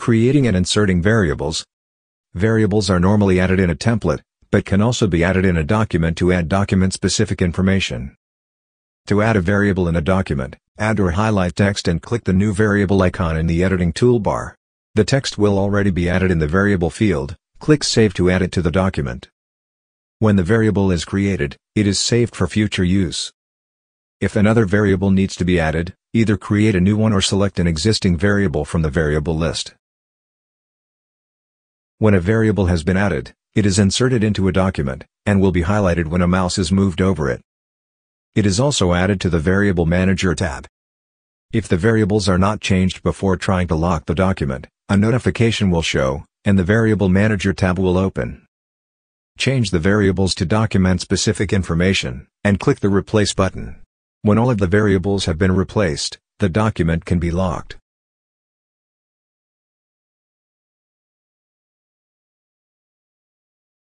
Creating and inserting variables. Variables are normally added in a template, but can also be added in a document to add document-specific information. To add a variable in a document, add or highlight text and click the new variable icon in the editing toolbar. The text will already be added in the variable field. Click Save to add it to the document. When the variable is created, it is saved for future use. If another variable needs to be added, either create a new one or select an existing variable from the variable list. When a variable has been added, it is inserted into a document, and will be highlighted when a mouse is moved over it. It is also added to the Variable Manager tab. If the variables are not changed before trying to lock the document, a notification will show, and the Variable Manager tab will open. Change the variables to document-specific information, and click the Replace button. When all of the variables have been replaced, the document can be locked.